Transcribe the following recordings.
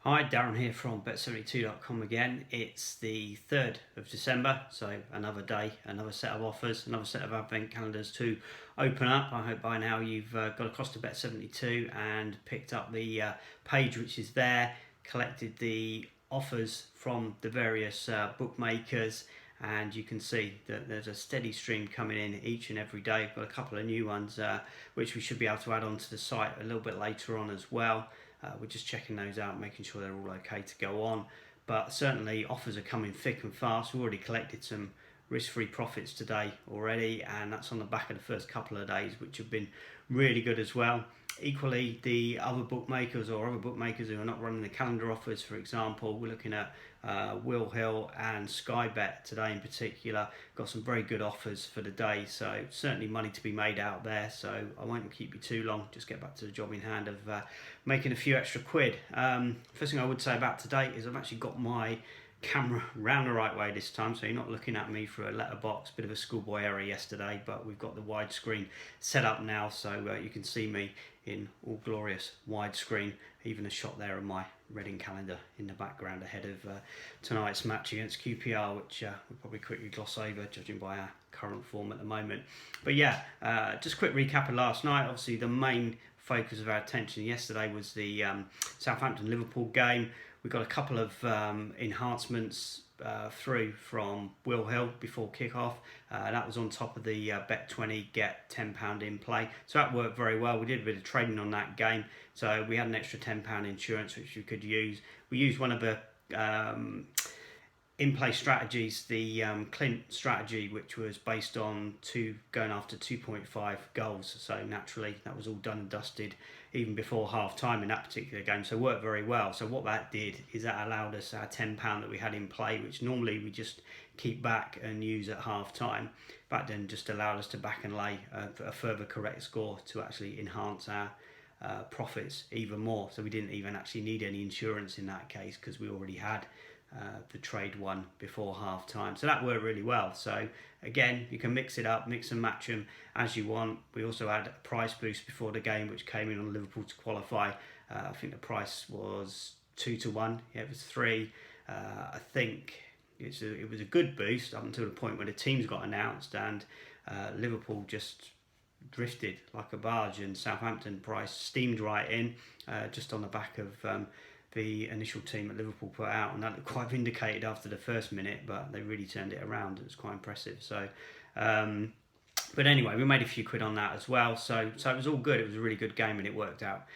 Hi, Darren here from Bet72.com again. It's the 3rd of December, so another day, another set of offers, another set of advent calendars to open up. I hope by now you've got across to Bet72 and picked up the page which is there, collected the offers from the various bookmakers, and you can see that there's a steady stream coming in each and every day. We've got a couple of new ones which we should be able to add onto the site a little bit later on as well. We're just checking those out, making sure they're all okay to go on. But certainly offers are coming thick and fast. We've already collected some risk-free profits today already, and that's on the back of the first couple of days, which have been really good as well. Equally, the other bookmakers or other bookmakers who are not running the calendar offers, for example, we're looking at Will Hill and Sky Bet today in particular, got some very good offers for the day, so certainly money to be made out there. So I won't keep you too long, just get back to the job in hand of making a few extra quid. First thing I would say about today is I've actually got my camera round the right way this time, so you're not looking at me through a letterbox. Bit of a schoolboy error yesterday, but we've got the widescreen set up now, so you can see me in all glorious widescreen. Even a shot there of my Reading calendar in the background ahead of tonight's match against QPR, which we'll probably quickly gloss over judging by our current form at the moment. But yeah, just a quick recap of last night. Obviously the main focus of our attention yesterday was the Southampton-Liverpool game. We got a couple of enhancements through from Will Hill before kick-off. That was on top of the Bet20 get £10 in play. So that worked very well. We did a bit of trading on that game. So we had an extra £10 insurance which we could use. We used one of the in-play strategies, the Clint strategy, which was based on going after 2.5 goals. So naturally, that was all done and dusted even before half-time in that particular game. So it worked very well. So what that did is that allowed us our £10 that we had in play, which normally we just keep back and use at half-time. That then just allowed us to back and lay a further correct score to actually enhance our profits even more. So we didn't even actually need any insurance in that case because we already had the trade won before half time. So that worked really well. So again, you can mix it up, mix and match them as you want. We also had a price boost before the game which came in on Liverpool to qualify. I think the price was 2-1. Yeah, it was 3. I think it was a good boost up until the point where the teams got announced and Liverpool just drifted like a barge and Southampton price steamed right in just on the back of the initial team at Liverpool put out, and that looked quite vindicated after the first minute, but they really turned it around. It was quite impressive. So but anyway, we made a few quid on that as well, so it was all good. It was a really good game and it worked out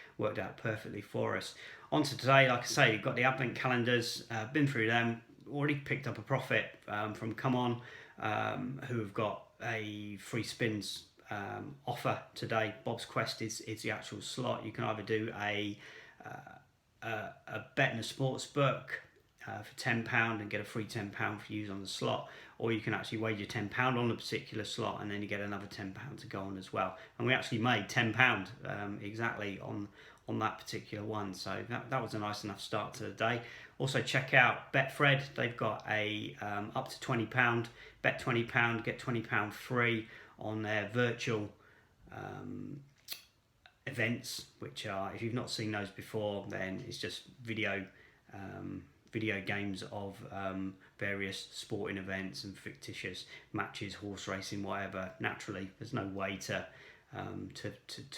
perfectly for us. On to today, like I say, you've got the advent calendars, been through them, already picked up a profit from Come On, who have got a free spins offer today. Bob's Quest is the actual slot. You can either do a bet in a sports book for £10 and get a free £10 for use on the slot, or you can actually wager £10 on a particular slot and then you get another £10 to go on as well. And we actually made £10 exactly on that particular one, so that was a nice enough start to the day. Also check out Betfred. They've got a up to £20, bet £20, get £20 free on their virtual events, which are, if you've not seen those before, then it's just video games of various sporting events and fictitious matches, horse racing, whatever. Naturally, there's no way to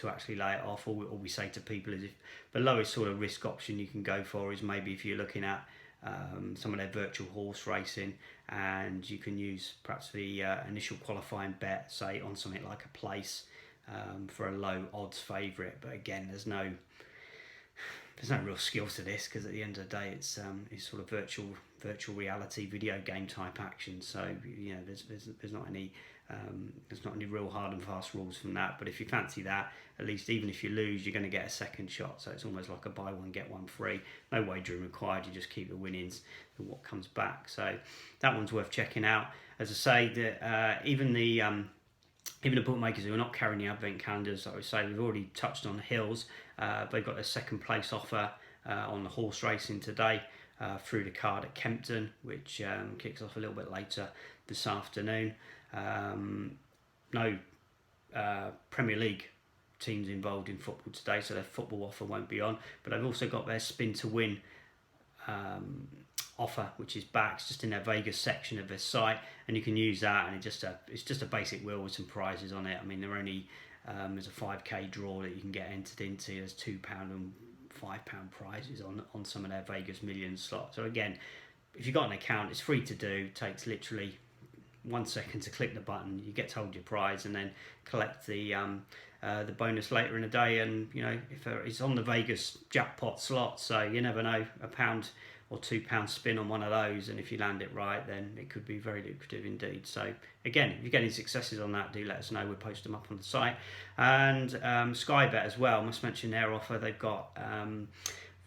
actually lay it off. All we say to people is if the lowest sort of risk option you can go for is maybe if you're looking at some of their virtual horse racing, and you can use perhaps the initial qualifying bet, say on something like a place, for a low odds favourite. But again, there's no real skill to this, because at the end of the day it's sort of virtual reality video game type action. So you know, there's not any real hard and fast rules from that. But if you fancy that, at least even if you lose, you're going to get a second shot. So it's almost like a buy one get one free. No wagering required. You just keep the winnings and what comes back. So that one's worth checking out. As I say, that even the bookmakers who are not carrying the advent calendars, I would say we've already touched on Hills. They've got a second place offer on the horse racing today through the card at Kempton, which kicks off a little bit later this afternoon. No Premier League teams involved in football today, so their football offer won't be on. But they've also got their spin to win offer, which is back. It's just in their Vegas section of their site, and you can use that. And it's just a basic wheel with some prizes on it. I mean, they're only there's a 5k draw that you can get entered into. There's £2 and £5 prizes on some of their Vegas Millions slots. So again, if you've got an account, it's free to do. It takes literally 1 second to click the button. You get told your prize, and then collect the bonus later in the day. And if it's on the Vegas jackpot slot, so you never know, £1 or £2 spin on one of those, and if you land it right, then it could be very lucrative indeed. So again, if you get any successes on that, do let us know. We'll post them up on the site. And Sky Bet as well, must mention their offer. They've got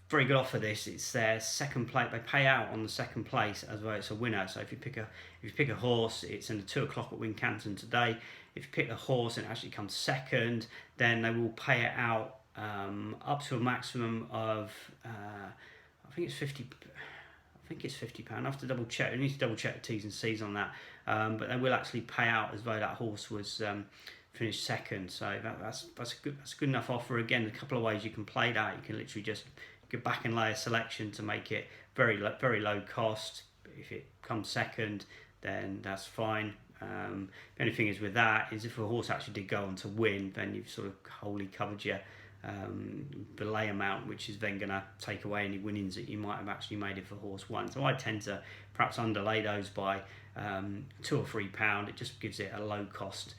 very good offer. It's their second place. They pay out on the second place as well. It's a winner. So if you pick a horse, it's in the 2 o'clock at Wincanton today. If you pick the horse and it actually comes second, then they will pay it out up to a maximum of I think it's £50. I have to double check. I need to double check the T's and C's on that. But they will actually pay out as though that horse was finished second. So that's a good enough offer. Again, a couple of ways you can play that. You can literally just go back and lay a selection to make it very low cost. If it comes second, then that's fine. The only thing is with that is if a horse actually did go on to win, then you've sort of wholly covered your belay amount, which is then going to take away any winnings that you might have actually made if a horse won. So I tend to perhaps underlay those by £2 or £3. It just gives it a low cost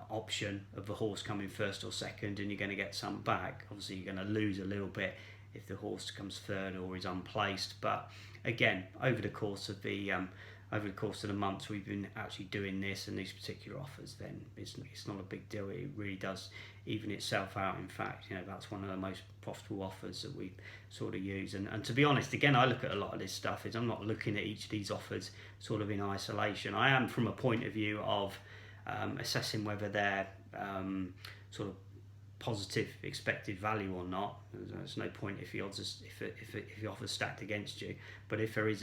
option of the horse coming first or second, and you're going to get some back. Obviously you're going to lose a little bit if the horse comes third or is unplaced, but again, over the course of the months we've been actually doing this and these particular offers, then it's not a big deal. It really does even itself out. In fact, that's one of the most profitable offers that we sort of use. And to be honest, again, I look at a lot of this stuff I'm not looking at each of these offers sort of in isolation. I am from a point of view of assessing whether they're sort of positive expected value or not. There's no point if the offer's stacked against you, but if there is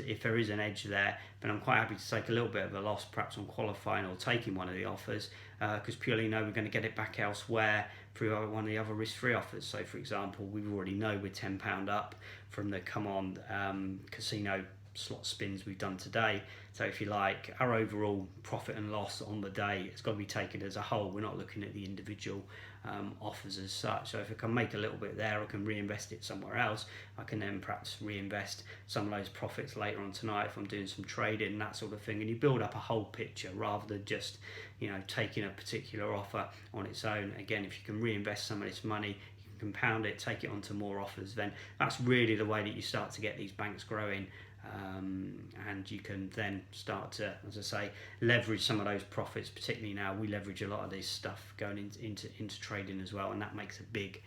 an edge there, then I'm quite happy to take a little bit of a loss perhaps on qualifying or taking one of the offers, because purely know we're going to get it back elsewhere through one of the other risk-free offers. So for example, we already know we're £10 up from the Come On casino slot spins we've done today. So if you like, our overall profit and loss on the day, it's got to be taken as a whole. We're not looking at the individual offers as such. So if I can make a little bit there, I can reinvest it somewhere else. I can then perhaps reinvest some of those profits later on tonight if I'm doing some trading, that sort of thing. And you build up a whole picture rather than just taking a particular offer on its own. Again, if you can reinvest some of this money, you can compound it, take it onto more offers, then that's really the way that you start to get these banks growing. And you can then start to, as I say, leverage some of those profits. Particularly now, we leverage a lot of this stuff going into trading as well, and that makes a big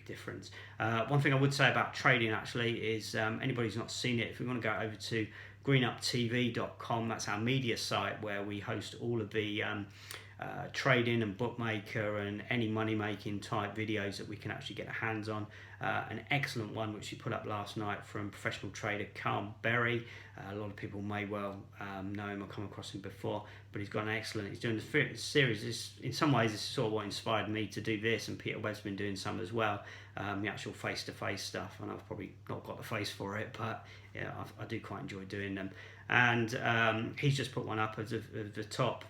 difference. One thing I would say about trading actually is anybody who's not seen it, if we want to go over to greenuptv.com, that's our media site where we host all of the trading and bookmaker and any money making type videos that we can actually get our hands on. An excellent one which we put up last night from professional trader Carl Berry. A lot of people may well know him or come across him before, but he's got an excellent, he's doing this series. In some ways this is sort of what inspired me to do this, and Peter Webb's been doing some as well, the actual face-to-face stuff, and I've probably not got the face for it, but yeah, I do quite enjoy doing them. And he's just put one up as the top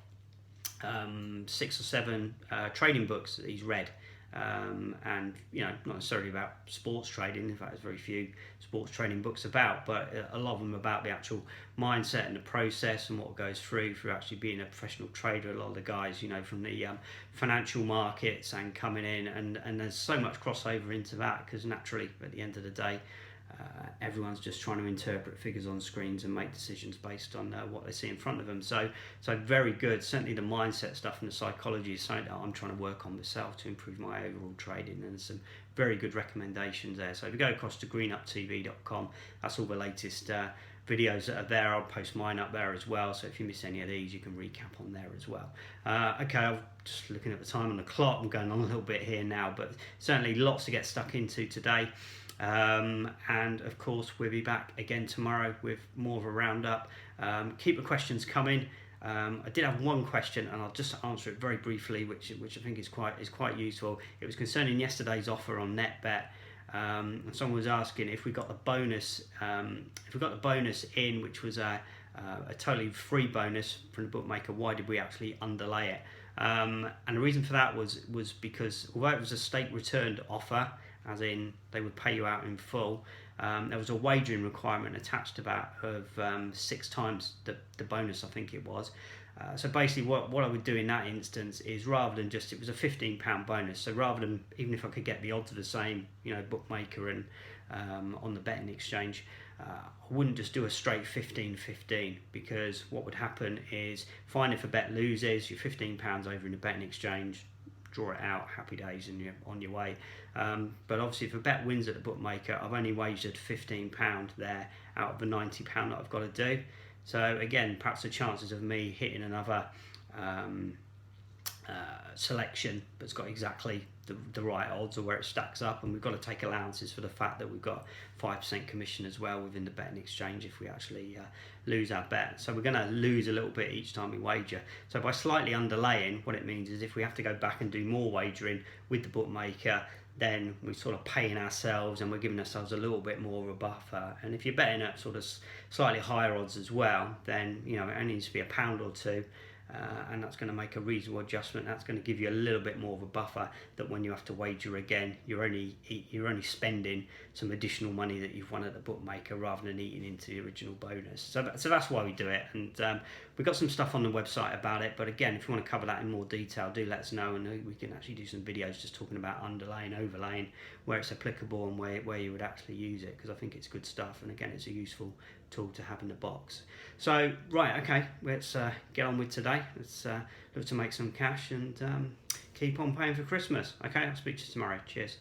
6 or 7 trading books that he's read, and not necessarily about sports trading. In fact, there's very few sports trading books about, but a lot of them about the actual mindset and the process and what goes through actually being a professional trader. A lot of the guys from the financial markets and coming in, and there's so much crossover into that, because naturally at the end of the day, everyone's just trying to interpret figures on screens and make decisions based on what they see in front of them. So very good. Certainly the mindset stuff and the psychology is something that I'm trying to work on myself to improve my overall trading, and there's some very good recommendations there. So if you go across to greenuptv.com, that's all the latest videos that are there. I'll post mine up there as well, so if you miss any of these, you can recap on there as well. Okay, I'm just looking at the time on the clock. I'm going on a little bit here now, but certainly lots to get stuck into today. And of course we'll be back again tomorrow with more of a roundup. Keep the questions coming. I did have one question, and I'll just answer it very briefly, which I think is quite useful. It was concerning yesterday's offer on NetBet. And someone was asking if we got the bonus, in, which was a totally free bonus from the bookmaker. Why did we actually underlay it? And the reason for that was because although it was a stake returned offer, as in they would pay you out in full, there was a wagering requirement attached to that of 6 times the bonus, I think it was. So basically what I would do in that instance is, rather than just, it was a £15 bonus, so rather than, even if I could get the odds of the same, bookmaker and on the betting exchange, I wouldn't just do a straight 15-15, because what would happen is, fine if a bet loses, you're £15 over in the betting exchange, draw it out, happy days, and you're on your way. But obviously if a bet wins at the bookmaker, I've only wagered £15 there out of the £90 that I've got to do. So again, perhaps the chances of me hitting another selection that's got exactly the right odds, or where it stacks up, and we've got to take allowances for the fact that we've got 5% commission as well within the betting exchange if we actually lose our bet. So we're going to lose a little bit each time we wager. So by slightly underlaying, what it means is if we have to go back and do more wagering with the bookmaker, then we're sort of paying ourselves and we're giving ourselves a little bit more of a buffer. And if you're betting at sort of slightly higher odds as well, then it only needs to be £1 or 2, and that's going to make a reasonable adjustment. That's going to give you a little bit more of a buffer, that when you have to wager again, you're only spending some additional money that you've won at the bookmaker, rather than eating into the original bonus. So that's why we do it, and we've got some stuff on the website about it. But again, if you want to cover that in more detail, do let us know, and we can actually do some videos just talking about underlaying, overlaying, where it's applicable and where you would actually use it, because I think it's good stuff, and again, it's a useful tool to have in the box. So right, okay, let's get on with today. Let's look to make some cash and keep on paying for Christmas. Okay, I'll speak to you tomorrow. Cheers.